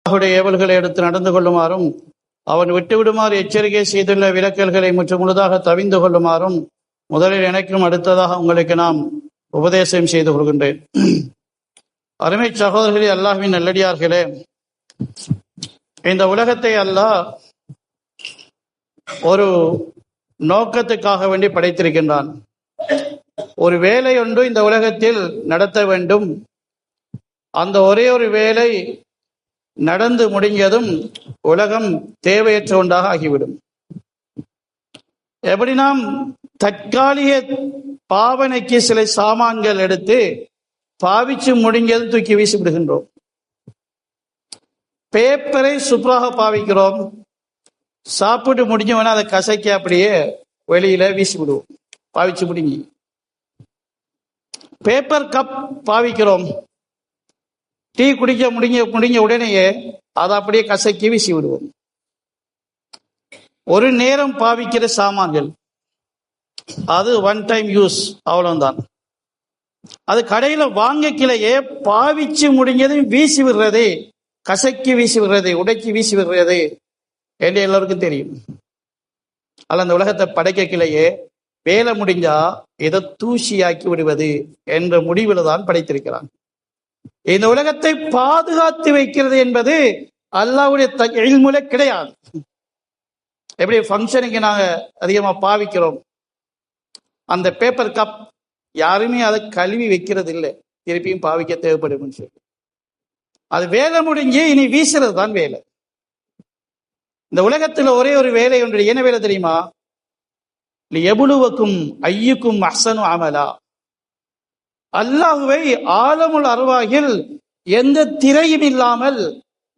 அவருடைய ஏவல்களை எடுத்து நடந்து கொள்ளுமாறும் அவன் விட்டுவிடுமாறு எச்சரிக்கை செய்துள்ள விலக்கல்களை முற்று முழுதாக தவிந்து கொள்ளுமாறும் முதலில் எனக்கும் அடுத்ததாக உங்களுக்கு நாம் உபதேசம் செய்து கொள்கின்றேன். அருமை சகோதரர்களே, அல்லாஹ்வின் நல்லடியார்களே, இந்த உலகத்தை அல்லாஹ் ஒரு நோக்கத்துக்காக வேண்டி படைத்திருக்கின்றான். ஒரு வேலை ஒன்று இந்த உலகத்தில் நடத்த வேண்டும். அந்த ஒரே ஒரு வேலை நடந்து முடிஞ்சதும் உலகம் தேவையற்ற ஒன்றாக ஆகிவிடும். எப்படி நாம் தற்காலிக பாவனைக்கு சில சாமான்கள் எடுத்து பாவிச்சு முடிஞ்சதும் தூக்கி வீசி விடுகின்றோம். பேப்பரை சூப்பராக பாவிக்கிறோம், சாப்பிட்டு முடிஞ்சவன அதை கசக்கி அப்படியே வெளியில வீசி விடுவோம், பாவிச்சு முடிங்கி. பேப்பர் கப் பாவிக்கிறோம், டீ குடிக்க முடிஞ்ச உடனேயே அதை அப்படியே கசக்கி வீசி விடுவோம். ஒரு நேரம் பாவிக்கிற சாமான்கள், அது ஒன் டைம் யூஸ், அவ்வளவுதான். அது கடையில வாங்கக்கிலேயே பாவிச்சு முடிஞ்சதும் வீசி விடுறது, கசக்கி வீசி விடுறது, உடைச்சி வீசி விடுறது என்று எல்லோருக்கும் தெரியும். அல்ல, அந்த உலகத்தை படைக்கக்கிலேயே வேலை முடிஞ்சா இதை தூசியாக்கி விடுவது என்ற முடிவில் தான் படைத்திருக்கிறான். இந்த உலகத்தை பாதுகாத்து வைக்கிறது என்பது அல்லாஹ்வுடைய இல்முல கிடையாது. எப்படி ஃபங்க்ஷனுக்கு நாங்க அதிகமா பாவிக்கிறோம், அந்த பேப்பர் கப் யாருமே அதை கழுவி வைக்கிறது இல்லை, திருப்பியும் பாவிக்க தேவைப்படும் சொல்லி. அது வேலை முடிஞ்சு இனி வீசுறது தான் வேலை. இந்த உலகத்துல ஒரே ஒரு வேலை ஒன்று, என்ன வேலை தெரியுமா? எபுலுவக்கும் ஐயுக்கும் அஹ்சனு அமலா. அல்லாஹுவை ஆலமுல் அர்வாஹில் எந்த திரையும் இல்லாமல்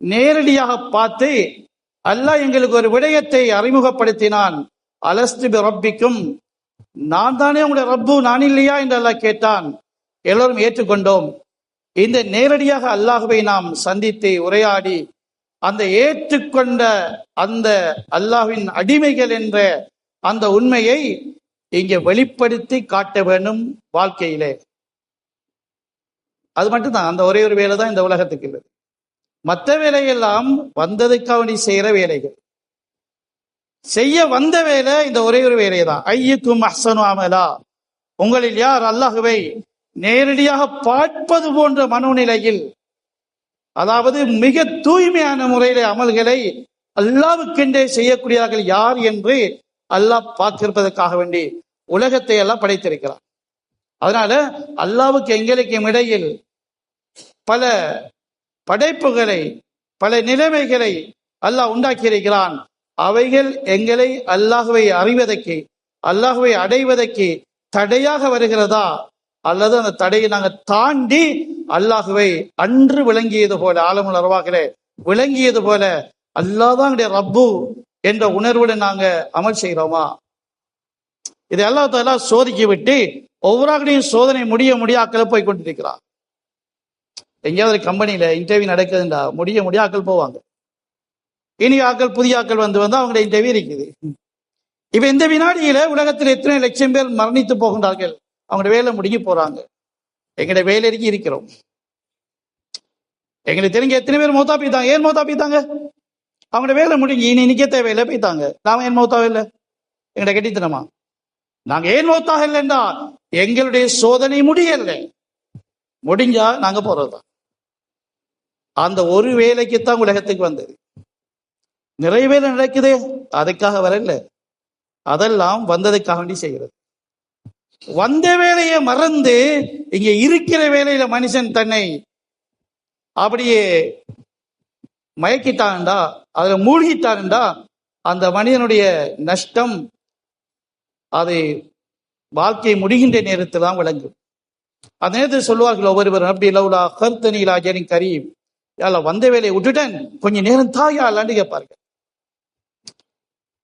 நேரடியாக பார்த்து அல்லாஹ் எங்களுக்கு ஒரு விடயத்தை அறிமுகப்படுத்தினான். அலஸ்து பி ரப்பிக்கும், நான் தானே உங்களுடைய ரப்பு, நான் இல்லையா என்று அல்லாஹ் கேட்டான். எல்லோரும் ஏற்றுக்கொண்டோம். இந்த நேரடியாக அல்லாஹுவை நாம் சந்தித்து உரையாடி அந்த ஏற்றுக்கொண்ட அந்த அல்லாஹ்வின் அடிமைகள் என்ற அந்த உண்மையை இங்கே வெளிப்படுத்தி காட்ட வேண்டும் வாழ்க்கையிலே. அது மட்டும்தான், அந்த ஒரே ஒரு வேலை தான் இந்த உலகத்துக்கு இல்லை. மற்ற வேலையெல்லாம் வந்ததுக்காக செய்கிற வேலைகள். செய்ய வந்த வேலை இந்த ஒரே ஒரு வேலை தான். ஐயுக்கும் அஹ்சனு அமலா, உங்களில் யார் அல்லாஹுவை நேரடியாக பார்ப்பது போன்ற மனோநிலையில், அதாவது மிக தூய்மையான முறையில அமல்களை அல்லாஹ்வுக்கென்றே செய்யக்கூடியவர்கள் யார் என்று அல்லாஹ் பார்த்திருப்பதற்காக வேண்டி உலகத்தை எல்லாம் படைத்திருக்கிறார். அதனால அல்லாஹ்வுக்கு எங்களுக்கும் இடையில் பல படைப்புகளை, பல நிலைமைகளை அல்லாஹ் உண்டாக்கி இருக்கிறான். அவைகள் எங்களை அல்லாஹுவை அறிவதற்கு, அல்லாஹுவை அடைவதற்கு தடையாக வருகிறதா, அல்லது அந்த தடையை நாங்கள் தாண்டி அல்லாஹுவை அன்று விளங்கியது போல, ஆலமுல் அர்வாஹிலே விளங்கியது போல அல்லாஹ் தான் ரப்பு என்ற உணர்வுடன் நாங்க அமல் செய்கிறோமா? இதை அல்லாஹ் தஆலா சோதிக்க விட்டு ஒவ்வொரு சோதனை முடிய ஆக்கள் போய் கொண்டிருக்கிறார். எங்கேயாவது கம்பெனியில இன்டர்வியூ நடக்குதுண்டா முடிய ஆக்கள் போவாங்க. இனி ஆக்கள் புதிய ஆக்கள் வந்து அவங்களுடைய இன்டர்வியூ இருக்குது. இப்ப இந்த வினாடியில உலகத்தில் எத்தனை லட்சம் பேர் மரணித்து போகின்றார்கள், அவங்களுடைய வேலை முடிஞ்சு போறாங்க. எங்களுடைய வேலைக்கு இருக்கிறோம். எங்களுக்கு தெரிஞ்ச எத்தனை பேர் மௌத்தா போய்த்தாங்க. ஏன் மௌத்தா போய்த்தாங்க? அவங்களோட வேலை முடிஞ்சு இனி நிக்க தேவையில்லை போய்த்தாங்க. நாம ஏன் மௌத்தாக இல்லை? எங்கள்ட கெட்டித்தனமா? நாங்க ஏன் மௌத்தாக இல்லைன்னா எங்களுடைய சோதனை முடியல, முடிஞ்சா நாங்க போறதுதான். அந்த ஒரு வேலைக்குத்தான் உலகத்துக்கு வந்தது. நிறைய வேலை நடக்குது, அதுக்காக வரல, அதெல்லாம் வந்ததுக்காக வேண்டி செய்கிறது. வந்த வேலையை மறந்து இங்க இருக்கிற வேலையில மனுஷன் தன்னை அப்படியே மயக்கிட்டான்டா, அதுல மூழ்கிட்டான்டா, அந்த மனிதனுடைய நஷ்டம் அது வாழ்க்கை முடிகின்ற நேரத்தில் தான் விளங்கும். அந்த நேரத்தில் சொல்வார்கள் ஒவ்வொருவர், அப்படி லவுலா கர்த்தனிலா ஜரின் கரீம், யால வந்த வேலையை விட்டுட்டேன், கொஞ்சம் நேரம் தாயாலான்னு கேட்பார்கள்.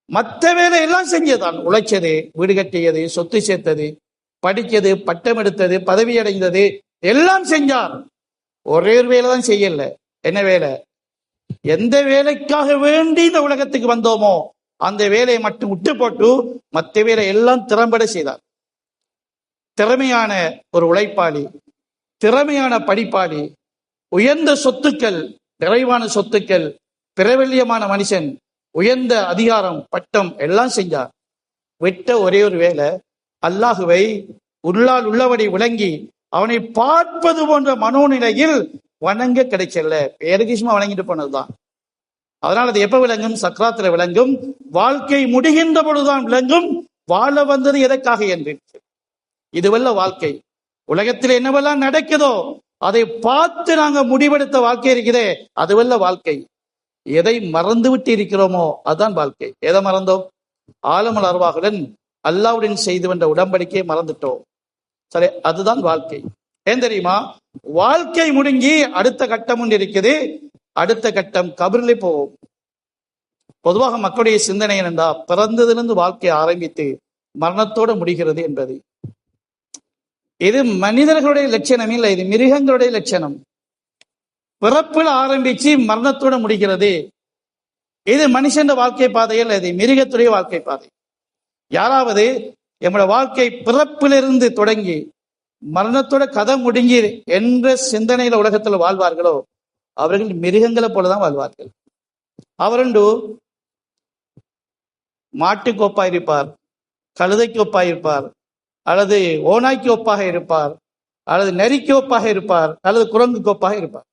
மற்ற வேலை எல்லாம் செஞ்சதான், உழைச்சது, வீடு கட்டியது, சொத்து சேர்த்தது, படிச்சது, பட்டம் எடுத்தது, பதவி அடைந்தது, எல்லாம் செஞ்சார். ஒரே ஒரு வேலை தான் செய்யல. என்ன வேலை? எந்த வேலைக்காக வேண்டி இந்த உலகத்துக்கு வந்தோமோ அந்த வேலையை மட்டும் விட்டு போட்டு மற்ற வேலை எல்லாம் திறம்பட செய்தார். திறமையான ஒரு உழைப்பாளி, திறமையான படிப்பாளி, உயர்ந்த சொத்துக்கள், நிறைவான சொத்துக்கள், பிரபல்யமான மனுஷன், உயர்ந்த அதிகாரம், பட்டம் எல்லாம் செஞ்சார். விட்ட ஒரே ஒரு வேலை, அல்லாஹுவை உள்ளால் உள்ளபடி விளங்கி அவனை பார்ப்பது போன்ற மனோநிலையில் வணங்க கிடைக்கல. பேருக்கு சும்மா வணங்கிட்டு போனதுதான். அதனால் அது எப்ப விளங்கும்? சக்ராத்துல விளங்கும். வாழ்க்கை முடிகின்ற பொழுதுதான் விளங்கும். வாழ வந்தது எதற்காக என்று. இதுவல்ல வாழ்க்கை. உலகத்தில் என்னவெல்லாம் நடக்குதோ அதை பார்த்து நாங்க முடிவெடுத்த வாழ்க்கை இருக்குதே, அதுவல்ல வாழ்க்கை. எதை மறந்து விட்டு இருக்கிறோமோ அதுதான் வாழ்க்கை. எதை மறந்தோம்? ஆலமுல் அர்வாஹுடன் அல்லாஹ்வுடன் செய்து வந்த உடன்படிக்கையை மறந்துட்டோம். சரி, அதுதான் வாழ்க்கை. ஏன் தெரியுமா? வாழ்க்கை முடிங்கி அடுத்த கட்டம் ஒன்று இருக்குது. அடுத்த கட்டம் கபரிலே போவோம். பொதுவாக மக்களுடைய சிந்தனை என்னென்றா, பிறந்ததிலிருந்து வாழ்க்கை ஆரம்பித்து மரணத்தோடு முடிகிறது என்பது. இது மனிதர்களுடைய லட்சணம் இல்லை, இது மிருகங்களுடைய லட்சணம். பிறப்பில் ஆரம்பிச்சு மரணத்தோடு முடிகிறது. இது மனுஷன் வாழ்க்கை பாதையில், இது மிருகத்துடைய வாழ்க்கை பாதை. யாராவது நம்முடைய வாழ்க்கை பிறப்பிலிருந்து தொடங்கி மரணத்தோட கதை முடிங்கி என்ற சிந்தனையில உலகத்தில் வாழ்வார்களோ அவர்கள் மிருகங்களை போலதான் வாழ்வார்கள். அவருண்டு மாட்டுக்கு ஒப்பாக இருப்பார், கழுதைக்கு ஒப்பாக இருப்பார், அல்லது ஓநாய்க்கு ஒப்பாக இருப்பார், அல்லது நெறிக்கு ஒப்பாக இருப்பார், அல்லது குரங்குக்கு ஒப்பாக இருப்பார்.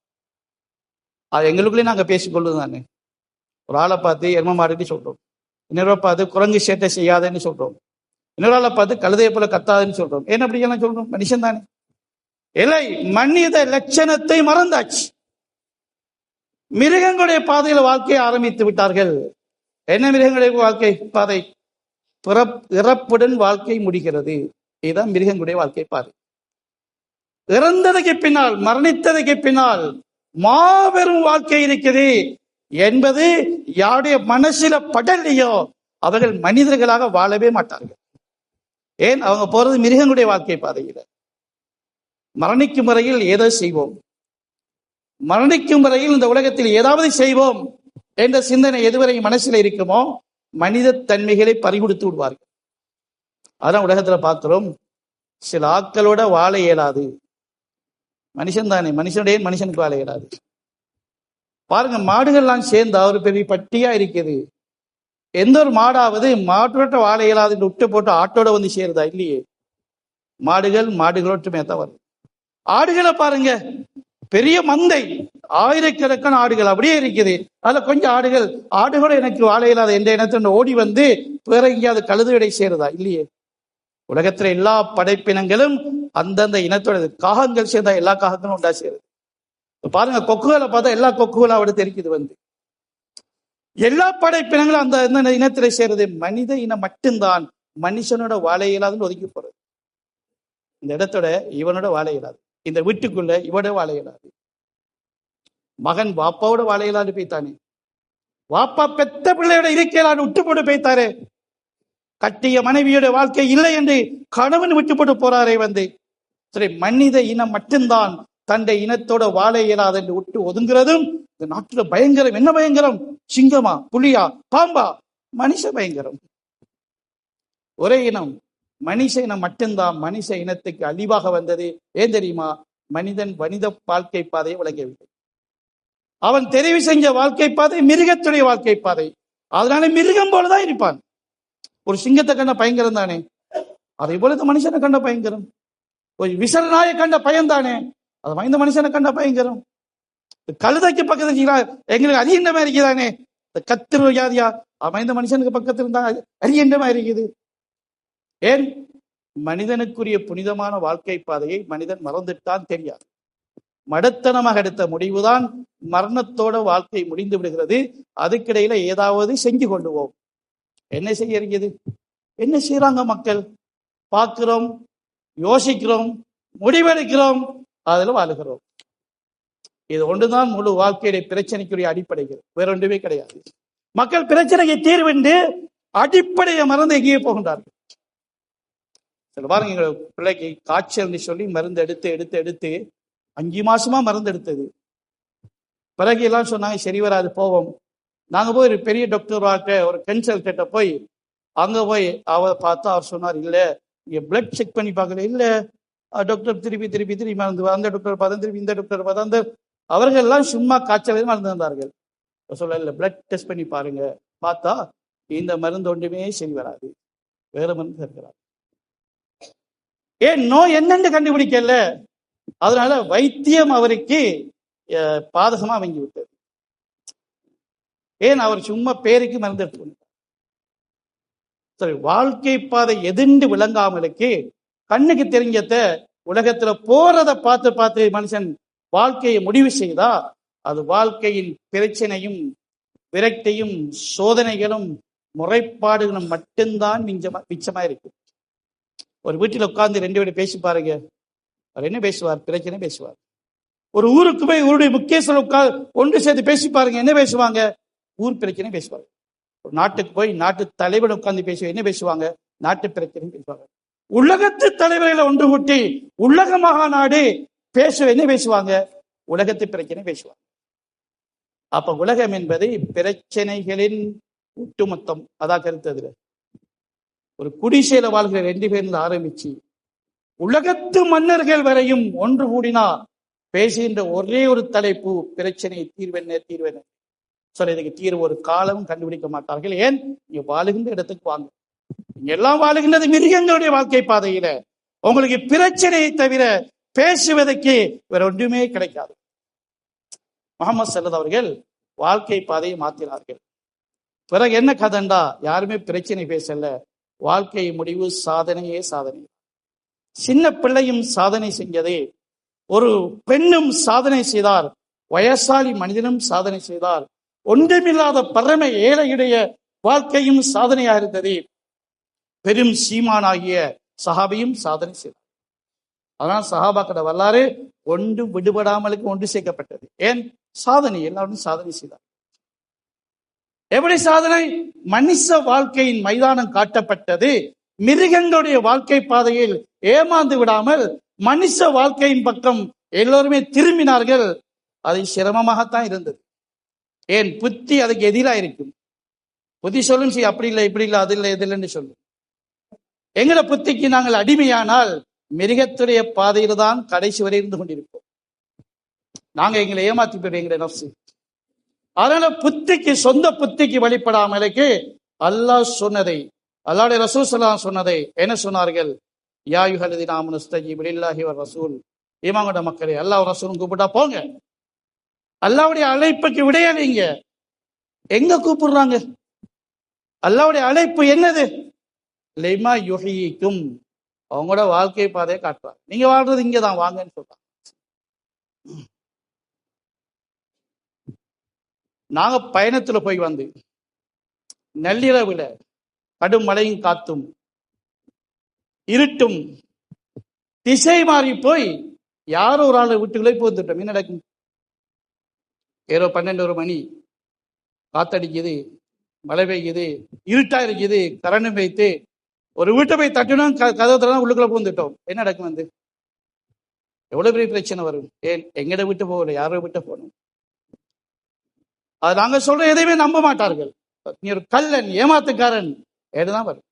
அது எங்களுக்குள்ளே நாங்கள் பேசிக்கொள்வது தானே. ஒரு ஆளை பார்த்து எரும மாடுன்னு சொல்றோம், இன்னொரு பார்த்து குரங்கு சேட்டை செய்யாதன்னு சொல்றோம், இன்னொரு ஆளை பார்த்து கழுதையை போல கத்தாதுன்னு சொல்றோம். ஏன் அப்படியெல்லாம் சொல்றோம்? மனுஷன் தானே. இல்லை, மனித லட்சணத்தை மறந்தாச்சு. மிருகங்களுடைய பாதையில வாழ்க்கையை ஆரம்பித்து விட்டார்கள். என்ன மிருகங்களுடைய வாழ்க்கை பாதை? இறப்புடன் வாழ்க்கை முடிகிறது. இதுதான் மிருகங்களுடைய வாழ்க்கை பாதை. இறந்ததுக்கு பின்னால், மரணித்ததுக்கு பின்னால் மாபெரும் வாழ்க்கை இருக்குது என்பது யாருடைய மனசில படலையோ அவர்கள் மனிதர்களாக வாழவே மாட்டார்கள். ஏன்? அவங்க போறது மிருகங்களுடைய வாழ்க்கை பாதையில. மரணிக்கும் வரையில் ஏதோ செய்வோம், மரணிக்கும் வரையில் இந்த உலகத்தில் ஏதாவது செய்வோம் என்ற சிந்தனை எதுவரை மனசில் இருக்குமோ மனித தன்மைகளை பறிகொடுத்து விடுவார்கள். அதான் உலகத்துல பார்க்கிறோம், சில ஆட்களோட வாழ இயலாது. மனுஷன் தானே, மனுஷனுடைய மனுஷனுக்கு வாழ இயலாது. பாருங்க, மாடுகள்லாம் சேர்ந்தா ஒரு பெரிய பட்டியா இருக்குது. எந்த ஒரு மாடாவது மாட்டோட்ட வாழ இயலாதுன்னு விட்டு போட்டு ஆட்டோட வந்து சேருதா? இல்லையே. மாடுகளோட்டுமே தான் வரும். ஆடுகளை பாருங்க, பெரிய மந்தை, ஆயிரக்கணக்கான ஆடுகள் அப்படியே இருக்குது. அதுல கொஞ்சம் ஆடுகளோட எனக்கு வாழ இயலாத என்ற இனத்தோட ஓடி வந்து வேற எங்கேயாவது கழுதுவிடை சேருதா? இல்லையே. உலகத்துல எல்லா படைப்பினங்களும் அந்தந்த இனத்தோட, காகங்கள் சேர்ந்தா எல்லா காகங்களும் உண்டா சேருது. பாருங்க, கொக்குகளை பார்த்தா எல்லா கொக்குகளும் அவட தெரிக்குது வந்து. எல்லா படைப்பினங்களும் அந்த இனத்தில சேருது. மனித இனம் மட்டும்தான் மனுஷனோட வாழ இயலாதுன்னு ஒதுக்கி போறது. இந்த இடத்தோட இவனோட வாழ இயலாது, இந்த வீட்டுக்குள்ள இவனோட வாழ இயலாது. மகன் வாப்பாவோட வாழ இயலாது போய்த்தானே, வாப்பா பெத்த பிள்ளையோட இருக்கலான்னு விட்டு போட்டு போய்த்தாரு. கட்டிய மனைவியோட வாழ்க்கை இல்லை என்று கணவன் விட்டு போட்டு போறாரே வந்து. சரி, மனித இனம் மட்டும்தான் தன்னை இனத்தோட வாழ இயலாது என்று விட்டு ஒதுங்குறதும் இந்த நாட்டுல பயங்கரம். என்ன பயங்கரம்? சிங்கமா, புலியா, பாம்பா? மனுஷ பயங்கரம். ஒரே இனம், மனுஷ இனம் மட்டும்தான் மனுஷ இனத்துக்கு அழிவாக வந்தது. ஏன் தெரியுமா? மனிதன் மனித வாழ்க்கை பாதையை விளங்கவில்லை. அவன் தெரிவு செஞ்ச வாழ்க்கை பாதை மிருகத்துடைய வாழ்க்கை பாதை. அதனால மிருகம் போலதான் இருப்பான். ஒரு சிங்கத்தை கண்ட பயங்கரம் தானே, அதே போல மனுஷனை கண்ட பயங்கரம். ஒரு விசரநாயை கண்ட பயன்தானே, அது வாய்ந்த மனுஷனை கண்ட பயங்கரம். கழுதைக்கு பக்கத்துல எங்களுக்கு அரியண்டமா இருக்குதானே, கத்திர வியாதியா அமைந்த மனுஷனுக்கு பக்கத்துல இருந்தா அரியண்டமா இருக்குது. ஏன்? மனிதனுக்குரிய புனிதமான வாழ்க்கை பாதையை மனிதன் மறந்துட்டான், தெரியாது. மடத்தனமாக எடுத்த முடிவுதான் மரணத்தோட வாழ்க்கை முடிந்து விடுகிறது. அதுக்கிடையில ஏதாவது செஞ்சு கொள்ளுவோம். என்ன செய்ய இருக்குது? என்ன செய்யறாங்க மக்கள்? பார்க்கிறோம், யோசிக்கிறோம், முடிவெடுக்கிறோம், அதுல வாழுகிறோம். இது ஒன்றுதான் முழு வாழ்க்கையுடைய பிரச்சனைக்குரிய அடிப்படைகள், வேற ஒன்றுமே கிடையாது. மக்கள் பிரச்சனையை தீர்வென்று அடிப்படையை மறந்து எங்கேயே போகின்றார்கள். சில பாருங்க, எங்க பிள்ளைக்கு காய்ச்சல் சொல்லி மருந்து எடுத்து எடுத்து எடுத்து 5 மாசமா மருந்து எடுத்தது. பிறகு எல்லாம் சொன்னாங்க சரி வராது, போவோம். நாங்க போய் ஒரு பெரிய டாக்டர் ஒரு கன்சல்டன்ட்ட போய் அங்க போய் அவரை பார்த்தா அவர் சொன்னார், இல்ல நீங்க பிளட் செக் பண்ணி பார்க்கல. இல்ல டாக்டர் திருப்பி திருப்பி திருப்பி மருந்து, அந்த டாக்டர் பார்த்தா திருப்பி இந்த டாக்டர் பார்த்தா அந்த அவர்கள் எல்லாம் சும்மா காய்ச்சல் மருந்து வந்தார்கள். சொல்ல பிளட் டெஸ்ட் பண்ணி பாருங்க, பார்த்தா இந்த மருந்து ஒன்றுமே சரி வராது, வேற மருந்து இருக்கிறார். ஏன் நோய் என்னன்னு கண்டுபிடிக்கல, அதனால வைத்தியம் அவருக்கு பாதகமா வாங்கி விட்டது. ஏன் அவர் சும்மா பேருக்கு மருந்து எடுத்து. சரி, வாழ்க்கை பாதை எதிர்ந்து விளங்காமலுக்கு கண்ணுக்கு தெரிஞ்சத உலகத்துல போறத பார்த்து பார்த்து மனுஷன் வாழ்க்கையை முடிவு செய்தா அது வாழ்க்கையின் பிரச்சனையும் விரக்தியும் சோதனைகளும் முறைப்பாடுகளும் மட்டும்தான் மிச்சமா இருக்கு. ஒரு வீட்டில் உட்கார்ந்து 2 பேரும் பேசி பாருங்க, அவர் என்ன பேசுவார்? பிரச்சனை பேசுவார். ஒரு ஊருக்கு போய் ஊருடைய முக்கியஸ்தர் ஒன்று சேர்த்து பேசி பாருங்க, என்ன பேசுவாங்க? ஊர் பிரச்சனை பேசுவாங்க. ஒரு நாட்டுக்கு போய் நாட்டு தலைவர் உட்கார்ந்து பேசுவாங்க, என்ன பேசுவாங்க? நாட்டு பிரச்சனை பேசுவாங்க. உலகத்து தலைவர்களை ஒன்று கூட்டி உலக மகாநாடு பேச என்ன பேசுவாங்க? உலகத்து பிரச்சனை பேசுவாங்க. அப்ப உலகம் என்பது பிரச்சனைகளின் ஒட்டுமொத்தம். அதான் கருத்து. ஒரு குடிசையில வாழ்கிற 2 பேர்ல ஆரம்பிச்சு உலகத்து மன்னர்கள் வரையும் ஒன்று கூடினா பேசுகின்ற ஒரே ஒரு தலைப்பு பிரச்சனை தீர்வென்ன. சொல்ல இதுக்கு தீர்வு ஒரு காலமும் கண்டுபிடிக்க மாட்டார்கள். ஏன்? நீங்க வாழுகின்ற இடத்துக்கு வாங்க. நீங்க எல்லாம் வாழுகின்றது மிருகங்களுடைய வாழ்க்கை பாதையில. உங்களுக்கு பிரச்சனையை தவிர பேசுவதற்கு வேற ஒன்றுமே கிடைக்காது. முகமது ஸல்லல்லாஹு அவர்கள் வாழ்க்கை பாதையை மாற்றினார்கள். பிறகு என்ன கதண்டா, யாருமே பிரச்சனை பேசல, வாழ்க்கை முடிவு சாதனையே சாதனை. சின்ன பிள்ளையும் சாதனை செஞ்சது, ஒரு பெண்ணும் சாதனை செய்தார், வயசாலி மனிதனும் சாதனை செய்தார், ஒன்றுமில்லாத பரம ஏழையுடைய வாழ்க்கையும் சாதனையாக இருந்தது, பெரும் சீமானாகிய சஹாபியும் சாதனை செய்தார். அதனால் சஹாபாக்களோட வரலாறு ஒன்று விடுபடாமலுக்கு ஒன்று சேர்க்கப்பட்டது. ஏன்? சாதனை, எல்லாரும் சாதனை செய்தார். எப்படி சாதனை? மனுஷ வாழ்க்கையின் மைதானம் காட்டப்பட்டது. மிருகங்களுடைய வாழ்க்கை பாதையில் ஏமாந்து விடாமல் மனுஷ வாழ்க்கையின் பக்கம் எல்லோருமே திரும்பினார்கள். அது சிரமமாகத்தான் இருந்தது. ஏன்? புத்தி அதுக்கு எதிராக இருக்கும். புத்தி சொல்லும், சரி அப்படி இல்லை, இப்படி இல்லை, அது இல்லை, இது இல்லைன்னு சொல்லும். எங்களை புத்திக்கு நாங்கள் அடிமையானால் மிருகத்துடைய பாதையில தான் கடைசி வரை இருந்து கொண்டிருப்போம். நாங்க எங்களை ஏமாத்தி போயிடும் எங்களை நப்சு. அதனால புத்திக்கு, சொந்த புத்திக்கு வழிபடாமலுக்கு அல்லாஹ் சொன்னதை, அல்லாஹ்வுடைய ரசூல் ஸல்லல்லாஹு அலைஹி சொன்னதை என்ன சொன்னார்கள்? யா அய்யுஹல்லதீன ஆமனு இஸ்தஜீபு லில்லாஹி வ ரசூல். ஈமான் கொண்ட மக்களே, அல்லாஹ் ரசூலும் கூப்பிட்டா போங்க. அல்லாஹ்வுடைய அழைப்புக்கு விடையளிங்க. எங்க கூப்பிடுறாங்க? அல்லாஹ்வுடைய அழைப்பு என்னது? லிமா யுஹீக்கும். அவங்களோட வாழ்க்கை பாதையை காட்டுறாங்க. நீங்க வாழ்றது இங்கதான், வாங்கன்னு சொல்றாங்க. நாங்க பயணத்துல போய் வந்து நள்ளிரவுல கடும் மழையும் காத்தும் இருட்டும் திசை மாறி போய் யாரோ ஒரு ஆளை வீட்டுக்குள்ளே போந்துட்டோம். என்ன நடக்கும்? ஏதோ 12 மணி, காத்தடிக்குது, மழை பெய்யுது, இருட்டா இருக்குது, கரண்ட் வைத்து ஒரு வீட்டை போய் தட்டணும், கதவுல உள்ளுக்குள்ள போந்துட்டோம். என்ன நடக்கும்? வந்து எவ்வளவு பெரிய பிரச்சனை வரும். ஏன்? எங்கட விட்டு போகல, யாரோ விட்டு போகணும். அது நாங்க சொல்ற எதையுமே நம்ப மாட்டார்கள். நீ ஒரு கள்ளன், ஏமாத்துக்காரன், ஏதுதான் வரும்.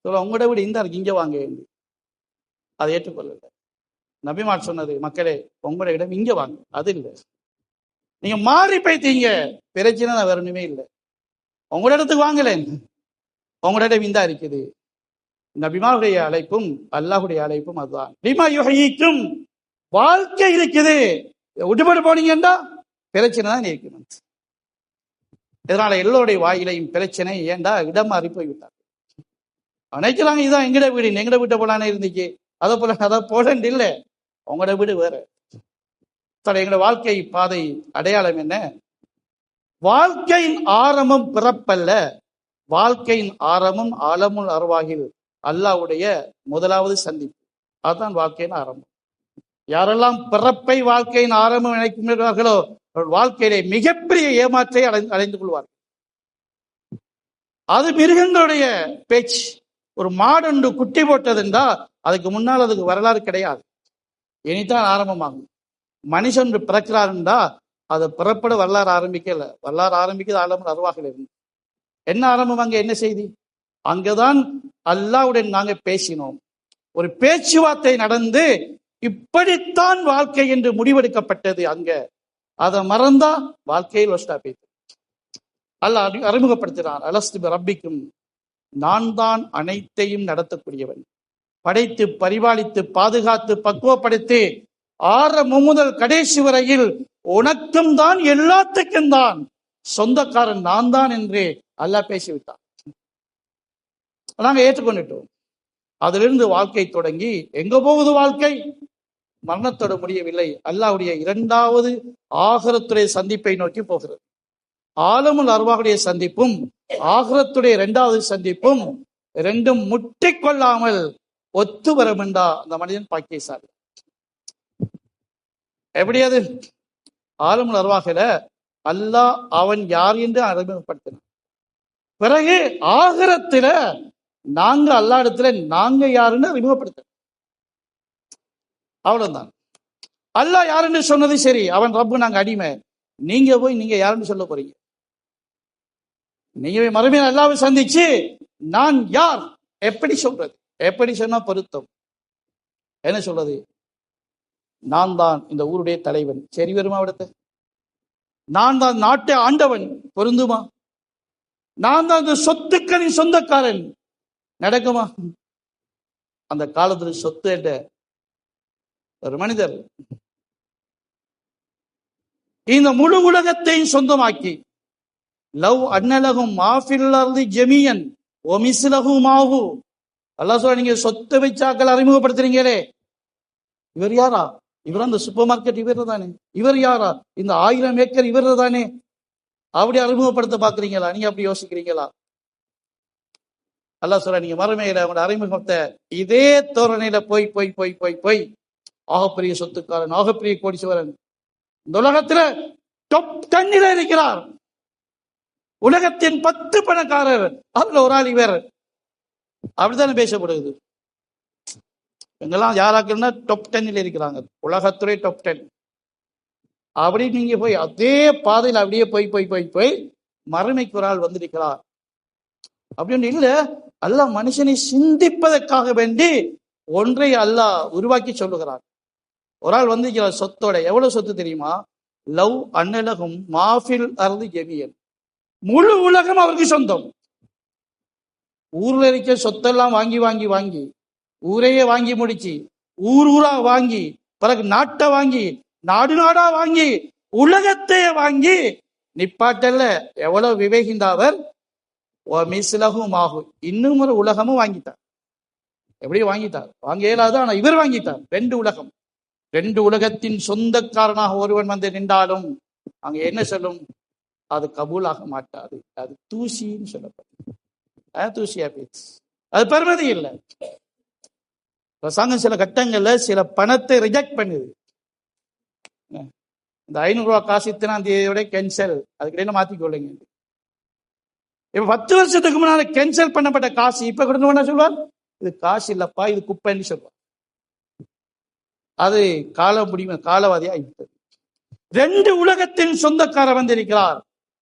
சொல்ல உங்களோட விட இந்த இங்க வாங்க, அதை ஏற்றுக்கொள்ளல. நபிமார் சொன்னது, மக்களே உங்களோட இடம் இங்க வாங்க, அது இல்லை. நீங்க மாறி போய்த்தீங்க, பிரச்சனை தான், வேற ஒண்ணுமே இல்லை. உங்களோட இடத்துக்கு வாங்கலேன், உங்களோட இடம் இந்தா இருக்குது. நபிமாருடைய அழைப்பும் அல்லாஹுடைய அழைப்பும் அதுதான். லிமா யுஹீக்கும். வாழ்க்கை இருக்குது, விட்டுப்பட்டு போனீங்கன்னா பிரச்சனை தான் இருக்கணும். இதனால எல்லோருடைய வாயிலையும் பிரச்சனை. ஏண்டா இடம் மாறி போய்விட்டார். நினைக்கிறாங்க இதுதான் எங்கட வீடு, எங்கட வீட்டை போலானே இருந்துச்சு, அதை போல அதை போலன்னு இல்லை, உங்களோட வீடு வேற. எங்களோட வாழ்க்கை பாதை அடையாளம் என்ன? வாழ்க்கையின் ஆரம்பம் பிறப்பல்ல, வாழ்க்கையின் ஆரம்பம் ஆலமுல் அர்வாஹில், அல்லாஹ்வுடைய முதலாவது சந்திப்பு. அதுதான் வாழ்க்கையின் ஆரம்பம். யாரெல்லாம் பிறப்பை வாழ்க்கையின் ஆரம்பம் நினைக்கிறார்களோ வாழ்க்கையிலே மிகப்பெரிய ஏமாற்றை அடைந்து கொள்வார்கள். அது மிருகங்களுடைய பேச்சு. ஒரு மாடொன்று குட்டி போட்டதுண்டா அதுக்கு முன்னால் அதுக்கு வரலாறு கிடையாது, இனித்தான் ஆரம்பமாகும். மனுஷன் பிறக்கிறாருண்டா அது பிறப்பட வரலாறு ஆரம்பிக்கல, வரலாறு ஆரம்பிக்கிறது ஆலமுல் அர்வாஹில் இருந்து. என்ன ஆரம்பம்? அங்க என்ன செய்தி? அங்கதான் அல்லாஹ்வுடன் நாங்க பேசினோம். ஒரு பேச்சுவார்த்தை நடந்து இப்படித்தான் வாழ்க்கை என்று முடிவெடுக்கப்பட்டது. அங்க அதை மறந்தா வாழ்க்கையில் அல்லாஹ் அறிமுகப்படுத்தினார். அலஸ்து ரப்பிக்கும், நான் தான் அனைத்தையும் நடத்தக்கூடியவன், படைத்து பரிபாலித்து பாதுகாத்து பக்குவப்படுத்தி ஆரம்பம் முதல் கடைசி வரையில் உனக்கும் தான் எல்லாத்துக்கும் தான் சொந்தக்காரன் நான் தான் என்று அல்லாஹ் பேசிவிட்டான். நாங்க ஏற்றுக்கொண்டுட்டோம். அதிலிருந்து வாழ்க்கை தொடங்கி எங்க போகுது வாழ்க்கை? மரணத்தோட முடியவில்லை. அல்லாஹ்வுடைய இரண்டாவது ஆகிரத்துடைய சந்திப்பை நோக்கி போகிறது. ஆலமுல் அர்வாஹுடைய சந்திப்பும் ஆகிரத்துடைய இரண்டாவது சந்திப்பும் இரண்டும் முட்டிக்கொள்ளாமல் ஒத்து வரும் என்றா அந்த மனிதன் பாக்கியசாலி. எப்படி அது? ஆலமுல் அர்வாஹில அல்லாஹ் அவன் யார் என்று அறிமுகப்படுத்தினான். பிறகு ஆகிரத்தில நாங்க அல்லாஹ் இடத்துல நாங்க யாருன்னு அறிமுகப்படுத்த. அவ்வளவுதான். அல்லாஹ் யாருன்னு சொன்னது சரி, அவன் ரப்பு, நாங்க அடிமை. நீங்க போய் நீங்க யாருன்னு சொல்ல போறீங்க? நீங்க மறுமையில் அல்லாஹ்வை சந்திச்சு நான் யார் எப்படி சொல்றது? எப்படி சொன்னா பொருத்தம்? என்ன சொல்றது? நான் தான் இந்த ஊருடைய தலைவன், சரி வருமா? விடத்த நான் தான் நாட்டை ஆண்டவன், பொருந்துமா? நான் தான் இந்த சொத்துக்களின் சொந்தக்காரன், நடக்குமா? அந்த காலத்தில் சொத்து என்ற ஒரு மனிதர் இந்த முழு உலகத்தையும் சொந்தமாக்கி லவ் அன்னலகும் மாஃபில்லி ஜெமியன் ஒமிஸ்லகு மாஹு, அல்லாஹ் சொல்ல, நீங்க சொத்தை வச்சாக்கள் அறிமுகப்படுத்துறீங்களே, இவர் யாரா? இவர் அந்த சூப்பர் மார்க்கெட் இவர் தானே? இவர் யாரா? இந்த 1000 ஏக்கர் இவர் தானே? அப்படி அறிமுகப்படுத்த பாக்குறீங்களா? நீங்க அப்படி யோசிக்கிறீங்களா? அல்லாஹ் சொல்ல, நீங்க மறுமையில உங்களோட அறிமுகத்தை இதே தோரணையில போய் போய் போய் போய் போய் ஆகப்பெரிய சொத்துக்காரன், ஆகப்பெரிய கோடீஸ்வரன், இந்த உலகத்துல டாப் 10 இருக்கிறார், உலகத்தின் 10 பணக்காரர், அதுல ஒரு ஆள் இவர், அப்படித்தானே பேசப்படுது. எங்கெல்லாம் யாராக்குன்னா டாப் 10 இருக்கிறாங்க, உலகத்துறை டாப் 10. அப்படி நீங்க போய் அதே பாதையில் அப்படியே போய் போய் போய் போய் மறுமைக்கு ஒரு ஆள் வந்திருக்கிறார் அப்படின்னு இல்ல. அல்லாஹ் மனுஷனை சிந்திப்பதற்காக வேண்டி ஒன்றை அல்லாஹ் உருவாக்கி சொல்லுகிறார். ஒரு ஆள் வந்திருக்கிறார் சொத்தோட. எவ்வளவு சொத்து தெரியுமா? லவ் அன்னலகும் மாஃபில் அர்தி ஜெமியன், முழு உலகம் அவருக்கு சொந்தம். ஊர்ல இருக்க சொத்தெல்லாம் வாங்கி வாங்கி வாங்கி ஊரையே வாங்கி முடிச்சு, ஊர் ஊரா வாங்கி, பிறகு நாட்டை வாங்கி, நாடு நாடா வாங்கி, உலகத்தையே வாங்கி நிப்பாட்டல்ல. எவ்வளவு விவேகிந்தாவர். இன்னும் ஒரு உலகமும் வாங்கிட்டார். எப்படி வாங்கிட்டார்? வாங்க இயலாது, ஆனா இவர் வாங்கிட்டார். 2 உலகம். 2 உலகத்தின் சொந்தக்காரனாக ஒருவன் வந்து நின்றாலும் அங்க என்ன சொல்லும்? அது கபூலாக மாட்டாது, அது தூசின்னு சொல்லப்படும். தூசியா பேச்சு, அது பெருமதி இல்லை. அரசாங்கம் சில கட்டங்கள்ல சில பணத்தை ரிஜெக்ட் பண்ணுது. இந்த 500 ரூபாய் காசு இத்தனாம் தேதியோட கேன்சல், அதுக்கு என்ன மாத்திக்கொள்ளுங்க. இப்ப 10 வருஷத்துக்கு முன்னால கேன்சல் பண்ணப்பட்ட காசு இப்ப கொடுக்க சொல்லுவார், இது காசு இல்லப்பா, இது குப்பைன்னு சொல்லுவார். அது காலவாதியா ஆகிவிட்டது. 2 உலகத்தின் சொந்தக்கார வந்திருக்கிறார்.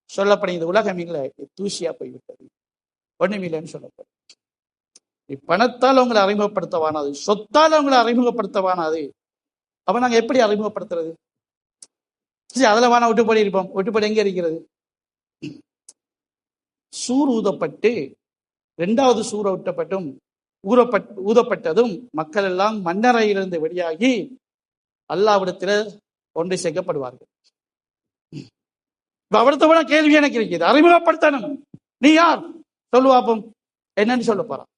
சொல்லப்படும் இந்த உலகம் இல்லை, தூசியா போய்விட்டது, ஒண்ணுமில்லைன்னு சொல்லப்படும். பணத்தால் அவங்களை அறிமுகப்படுத்தவானாது, சொத்தால் அவங்களை அறிமுகப்படுத்தவானாது. அப்ப நாங்க எப்படி அறிமுகப்படுத்துறது? அதுல வானா விட்டுப்படி இருப்போம். விட்டுப்படி எங்க இருக்கிறது? சூர் ஊதப்பட்டு 2வது சூற விட்டப்பட்டும் ஊதப்பட்டதும் மக்கள் எல்லாம் மன்னரையிலிருந்து வெளியாகி அல்லாஹ்விடத்தில ஒன்று சேர்க்கப்படுவார்கள். அடுத்த கேள்வி எனக்கு இருக்கிறது, அறிமுகப்படுத்தணும். நீ யார் சொல்லுவாப்போம்? என்னன்னு சொல்ல போறான்?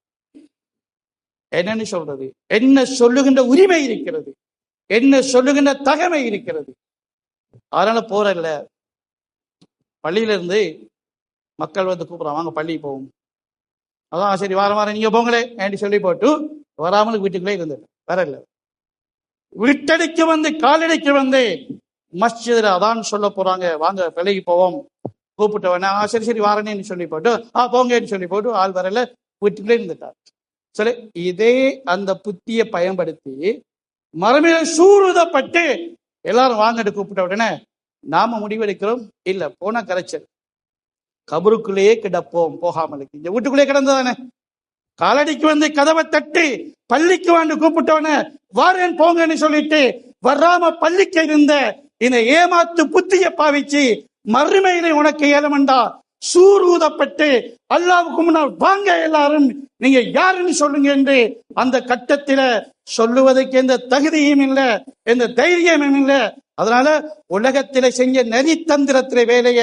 என்னன்னு சொல்றது? என்ன சொல்லுகின்ற உரிமை இருக்கிறது, என்ன சொல்லுகின்ற தகமை இருக்கிறது. அதனால போறல்ல, பள்ளியில இருந்து மக்கள் வந்து கூப்பிடுறான், வாங்க பள்ளி போவோம். அதான் சரி, வாரம் வாரம் நீங்க போங்களே என்று சொல்லி போட்டு வராமல் வீட்டுக்குள்ளே இருந்தது. வரல, வீட்டடிக்கு வந்து காலடிக்கு வந்து மஸ்ஜிதுல அதான் சொல்ல போறாங்க, வாங்க பள்ளிக்கு போவோம். கூப்பிட்டவன சரி சரி வாரனேன்னு சொல்லி போட்டு போங்கன்னு சொல்லி போட்டு ஆள் வரல, வீட்டுக்குள்ளே இருந்துட்டார். சரி, இதே அந்த புத்தியை பயன்படுத்தி மறுமையில சூறுதப்பட்டு எல்லாரும் வாங்கிட்டு கூப்பிட்ட உடனே நாம முடிவெடுக்கிறோம், இல்ல போனா கரைச்சல், கபருக்குள்ளேயே கிடப்போம், போகாமல். இந்த வீட்டுக்குள்ளே கிடந்ததானே, காலடிக்கு வந்து கதவை தட்டி பள்ளிக்கு வாண்டு கூப்பிட்டவன வாரேன் போங்கன்னு சொல்லிட்டு வராம பள்ளிக்கு இருந்த இந்த ஏமாத்து புத்திய பாவிச்சு மறுமையிலே உனக்கு ஏலமண்டா சூர் ஊதப்பட்டு அல்லாவுக்கு முன்னால் வாங்க எல்லாரும் நீங்க யாருன்னு சொல்லுங்க என்று அந்த கட்டத்தில சொல்லுவதற்கு எந்த தகுதியும் இல்லை, எந்த தைரியமும் இல்லை. அதனால உலகத்தில செஞ்ச நெறித்தந்திரத்தில வேலைய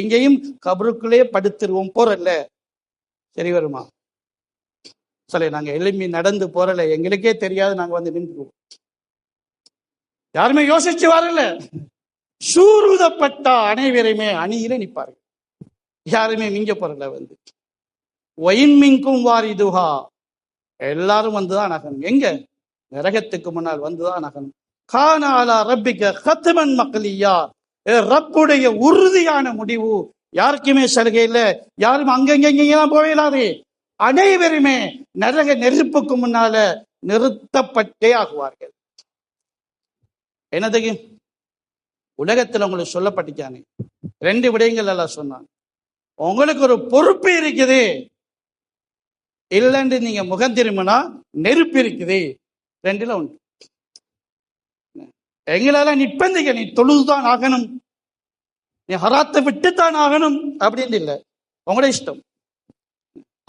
இங்கேயும் கபருக்குள்ளே படுத்துருவோம் போறல்ல. சரி வருமா? சரி, நாங்க எழுப்பி நடந்து போறல, எங்களுக்கே தெரியாது, நாங்க வந்து நின்றுவோம். யாருமே யோசிச்சு வரல. சூருதப்பட்ட அனைவருமே அணியில நிற்பார்கள், யாருமே மிஞ்ச போறல. வந்து ஒயின்மிங்கும் வாரிதுஹா, எல்லாரும் வந்துதான் நகணும். எங்க? நரகத்துக்கு முன்னால் வந்துதான் நகணும். கானாலா ரப்பிக்க கத்துமன் மக்களியா, ரப்புடைய உறுதியான முடிவு. யாருக்குமே சலுகை இல்லை, யாரும் அங்கெங்கெல்லாம் போயிடாது. அனைவருமே நரக நெருப்புக்கு முன்னால நிறுத்தப்பட்டே ஆகுவார்கள். என்னதுக்கு உலகத்துல உங்களுக்கு சொல்லப்பட்டுச்சானே 2 விடயங்கள் எல்லாம் சொன்னாங்க. உங்களுக்கு ஒரு பொறுப்பு இருக்குது, இல்லைன்னு நீங்க முகம் திரும்பினா நெருப்பு இருக்குது. 2ல 1. எங்களால நிப்பந்திக்க, நீ தொழுதுதான் ஆகணும், நீ ஹராத்தை விட்டுத்தான் ஆகணும் அப்படின்னு இல்லை, உங்களோட இஷ்டம்.